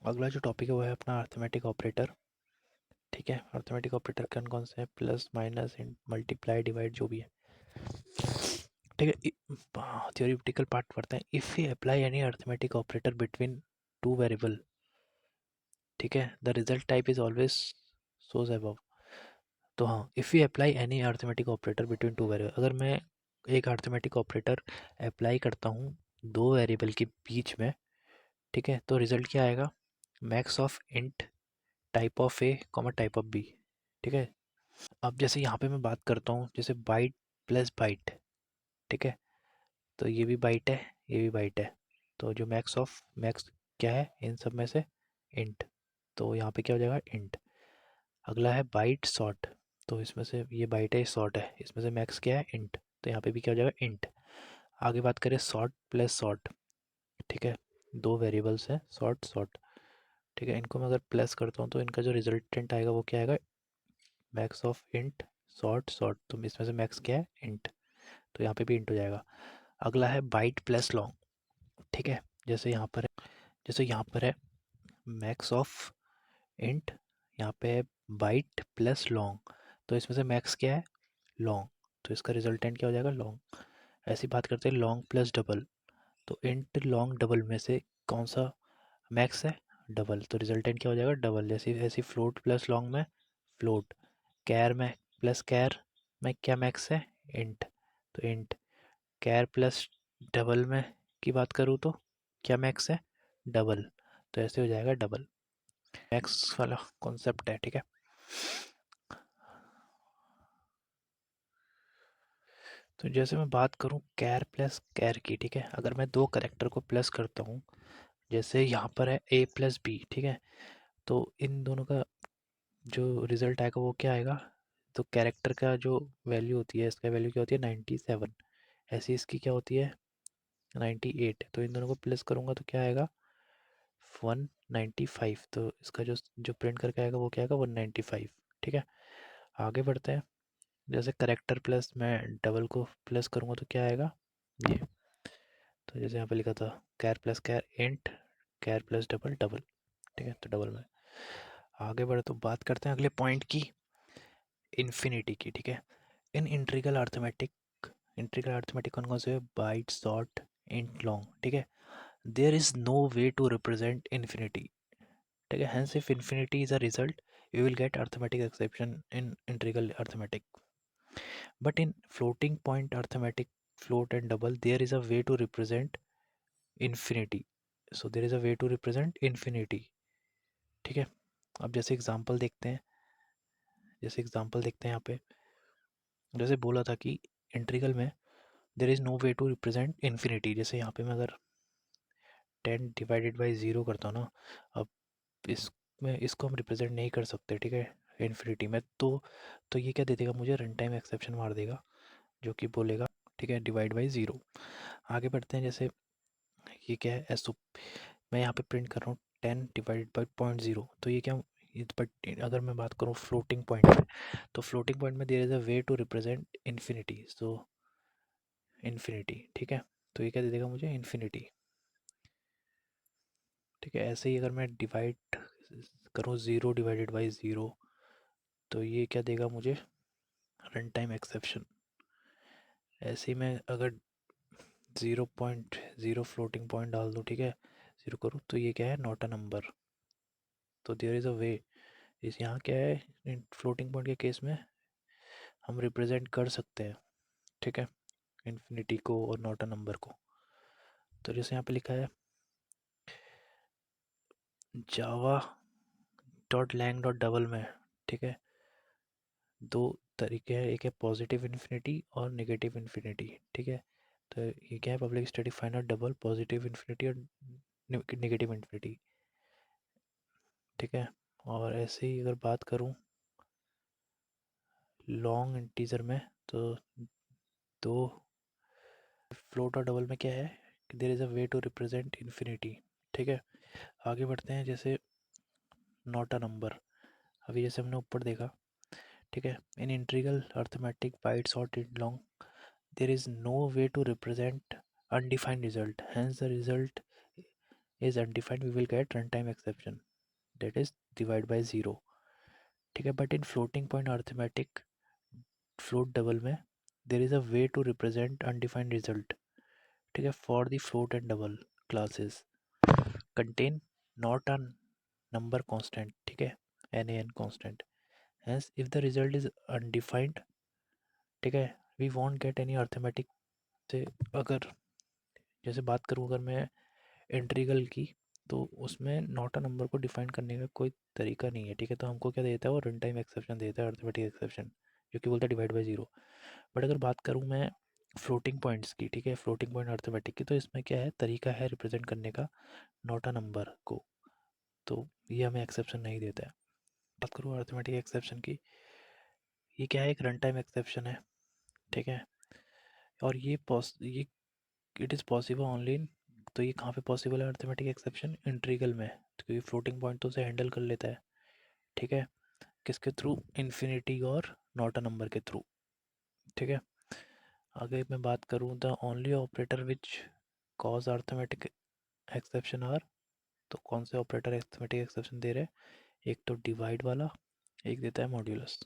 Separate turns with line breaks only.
अगला जो टॉपिक है वो है अपना अर्थमेटिक ऑपरेटर। ठीक है, अर्थमेटिक ऑपरेटर कौन कौन से हैं? प्लस, माइनस, मल्टीप्लाई, डिवाइड, जो भी है। ठीक है, थियोरिटिकल पार्ट पढ़ते हैं। If we apply any arithmetic operator between two variable, ठीक है, the result type is always shows above. तो हाँ, if we apply any arithmetic operator between two variable, अगर मैं एक अर्थमेटिक ऑपरेटर अप्लाई करता हूँ दो वेरिएबल के बीच में, ठीक है, तो रिजल्ट क्या आएगा? Max of int type of a comma type of b. ठीक है, अब जैसे यहाँ पे मैं बात करता हूँ जैसे बाइट प्लस बाइट, ठीक है, तो ये भी बाइट है, ये भी बाइट है, तो जो मैक्स क्या है इन सब में से? इंट, तो यहाँ पे क्या हो जाएगा? इंट। अगला है बाइट शॉर्ट, तो इसमें से ये बाइट है, शॉर्ट है, इसमें से मैक्स क्या है? इंट, तो यहाँ पे भी क्या हो जाएगा? इंट। आगे बात करें शॉर्ट प्लस शॉर्ट, ठीक है, दो वेरिएबल्स हैं शॉर्ट शॉर्ट, ठीक है, इनको मैं अगर प्लस करता हूँ तो इनका जो रिजल्टेंट आएगा वो क्या आएगा? Max of int short short, तो इसमें से मैक्स क्या है? इंट, तो यहाँ पे भी इंट हो जाएगा। अगला है बाइट प्लस लॉन्ग, ठीक है, जैसे यहाँ पर है मैक्स ऑफ इंट, यहाँ पे है बाइट प्लस लॉन्ग, तो इसमें से मैक्स क्या है? लॉन्ग, तो इसका रिजल्टेंट क्या हो जाएगा? लॉन्ग। ऐसी बात करते हैं लॉन्ग प्लस डबल, तो इंट लॉन्ग डबल में से कौन सा मैक्स है? डबल, तो रिजल्टेंट क्या हो जाएगा? डबल। जैसे ऐसी फ्लोट प्लस लॉन्ग में फ्लोट, कैर में प्लस कैर में क्या मैक्स है? इंट, तो इंट। कैर प्लस डबल में की बात करूँ तो क्या मैक्स है? डबल, तो ऐसे हो जाएगा डबल। मैक्स वाला कॉन्सेप्ट है, ठीक है। तो जैसे मैं बात करूँ कैर प्लस कैर की, ठीक है, अगर मैं दो करेक्टर को प्लस करता हूँ, जैसे यहाँ पर है ए प्लस बी, ठीक है, तो इन दोनों का जो रिजल्ट आएगा वो क्या आएगा? तो कैरेक्टर का जो वैल्यू होती है, इसका वैल्यू क्या होती है? 97। ऐसी इसकी क्या होती है? 98। तो इन दोनों को प्लस करूँगा तो क्या आएगा? 195। तो इसका जो जो प्रिंट करके आएगा वो क्या आएगा? 195। ठीक है, आगे बढ़ते हैं। जैसे करेक्टर प्लस मैं डबल को प्लस करूँगा तो क्या आएगा? ये, तो जैसे यहाँ पे लिखा था कैर प्लस कैर इंट, कैर प्लस डबल डबल, ठीक है, तो डबल में। आगे बढ़े तो बात करते हैं अगले पॉइंट की, इन्फिनिटी की, ठीक है। इन इंट्रीगल अर्थमेटिक कौन कौन से? बाइट शॉर्ट इंट लॉन्ग, ठीक है। There is no way to represent infinity, ठीक है, hence if infinity is a result you will get arithmetic exception in integral arithmetic, but in floating point arithmetic float and double there is a way to represent infinity, so there is a way to represent infinity, ठीक है। अब जैसे example देखते हैं यहाँ पे, जैसे बोला था कि इंटीग्रल में there is no way to represent infinity, जैसे यहाँ पे मैं अगर 10 डिवाइडेड बाई ज़ीरो करता हूँ ना, अब इसमें इसको हम रिप्रेजेंट नहीं कर सकते, ठीक है, इन्फिनिटी में, तो ये क्या दे देगा मुझे? रन टाइम एक्सेप्शन मार देगा, जो कि बोलेगा, ठीक है, डिवाइड बाई ज़ीरो। आगे बढ़ते हैं, जैसे ये क्या है? एस, मैं यहाँ पे प्रिंट कर रहा हूँ 10 डिवाइडेड बाई 0.0, तो ये क्या? बट अगर मैं बात करूँ फ्लोटिंग पॉइंट में, तो फ्लोटिंग पॉइंट में there is a way to represent infinity, so infinity, ठीक है, तो ये क्या दे देगा मुझे? इन्फिनिटी, ठीक है। ऐसे ही अगर मैं डिवाइड करूँ 0 डिवाइडेड बाई ज़ीरो, तो ये क्या देगा मुझे? Run time exception. ऐसे ही मैं अगर 0.0 फ्लोटिंग पॉइंट डाल दूँ, ठीक है, ज़ीरो करूँ, तो ये क्या है? नॉट अ नंबर, तो देयर इज़ अ वे, इस यहाँ क्या है? फ्लोटिंग पॉइंट के केस में हम रिप्रेजेंट कर सकते हैं, ठीक है, इन्फिनिटी को और नॉट अ नंबर को। तो जैसे यहाँ पे लिखा है Java dot lang dot double में, ठीक है, दो तरीके हैं, एक है पॉजिटिव इन्फिनिटी और नेगेटिव इन्फिनिटी, ठीक है, तो ये क्या है? Public static finite double positive infinity और नेगेटिव इन्फिनिटी, ठीक है। और ऐसे ही अगर बात करूँ लॉन्ग इंटीजर में, तो दो फ्लोट और डबल में क्या है? There is a way to represent infinity, ठीक है। आगे बढ़ते हैं, जैसे नॉट अ नंबर, अभी जैसे हमने ऊपर देखा, ठीक है, इन इंटीग्रल अर्थमेटिक बाइट्स और in long there is no way to represent undefined result, hence the result is undefined, we will get runtime exception, that is divide by 0. ठीक है, but in floating point arithmetic float double में there is a way to represent undefined result. ठीक है, for the float and double classes contain not a number constant. ठीक है, nan constant, hence if the result is undefined, ठीक है, we won't get any arithmetic से. अगर जैसे बात करूँ अगर मैं इंट्रीगल की, तो उसमें नॉट अ नंबर को डिफाइन करने का कोई तरीका नहीं है. ठीक है, तो हमको क्या देता है वो रन टाइम एक्सेप्शन देता है, अर्थमेटिक एक्सेप्शन, जो कि बोलता है डिवाइड बाई 0. बट अगर बात करूँ मैं फ्लोटिंग पॉइंट्स की, ठीक है, फ्लोटिंग पॉइंट अर्थमेटिक की, तो इसमें क्या है तरीका है रिप्रेजेंट करने का नॉट अ नंबर को, तो ये हमें एक्सेप्शन नहीं देता है. बात करूँ अर्थमेटिक एक्सेप्शन की, ये क्या है, एक रन टाइम एक्सेप्शन है. ठीक है, और ये it is possible only in, तो ये कहाँ पे पॉसिबल है अर्थमेटिक एक्सेप्शन, इंट्रीगल में, क्योंकि फ्लोटिंग पॉइंट तो उसे हैंडल कर लेता है. ठीक है, किसके थ्रू, इन्फिनिटी और नॉट अ नंबर के थ्रू. ठीक है, आगे मैं बात करूँ the only operator which cause arithmetic exception are, तो कौन से ऑपरेटर अर्थमेटिक एक्सेप्शन दे रहे हैं, एक तो डिवाइड वाला, एक देता है मॉड्यूलस.